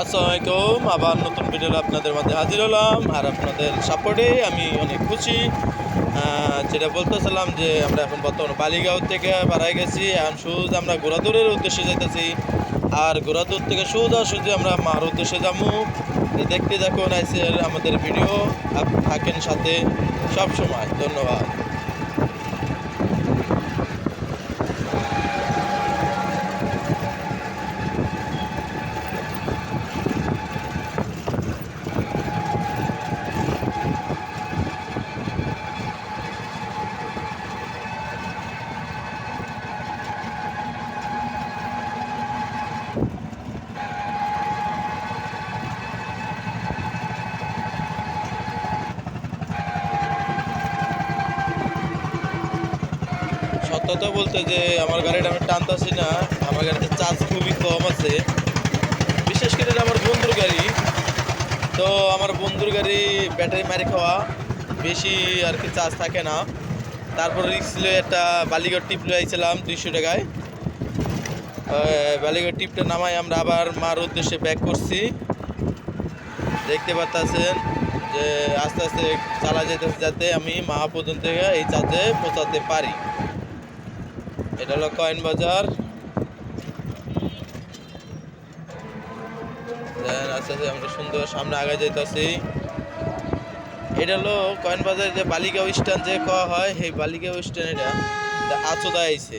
আসসালামু আলাইকুম। আবার নতুন ভিডিও আপনাদের মাঝে হাজির হলাম, আর আপনাদের সাপোর্টে আমি অনেক খুশি। যেটা বলতেছিলাম যে আমরা এখন বর্তমানে বালিগাঁও থেকে বাড়াই গেছি, এখন সোজা আমরা ঘোড়াদৌড়ের উদ্দেশ্যে যাইতেছি। আর ঘোড়াদৌড় থেকে সোজা আমরা মার উদ্দেশ্যে যাবো। দেখতে দেখুন আইসের আমাদের ভিডিও, থাকেন সাথে সব সময়। ধন্যবাদ। সত্যতা বলতে যে আমার গাড়িটা আমি টানতেছি না, আমার গাড়িতে চার্জ খুবই কম আছে। বিশেষ করে এটা আমার বন্ধুর গাড়ি, তো আমার বন্ধুর গাড়ি ব্যাটারি মারি খাওয়া, বেশি আর কি চার্জ থাকে না। তারপর রিক্স ছিল একটা বালিগড় টিপ লয়ে আইছিলাম 200 টাকায়। বালিগড় টিপটা নামাই আমরা আবার মার উদ্দেশ্যে ব্যাক করছি। দেখতে পাচ্ছেন যে আস্তে আস্তে চালা যেতেছে, যাতে আমি মা পর্যন্ত এই চার্জে পৌঁছাতে পারি। এটা হলো কয়েন বাজার। আস্তে আস্তে আমরা সুন্দর সামনে আগে যেতেছি। এটা হলো কয়েন বাজার যে বালিগাঁও স্ট্যান্ড যে কওয়া হয়, সেই বালিগাঁও স্ট্যান্ড। এটা আচোদা আইছে।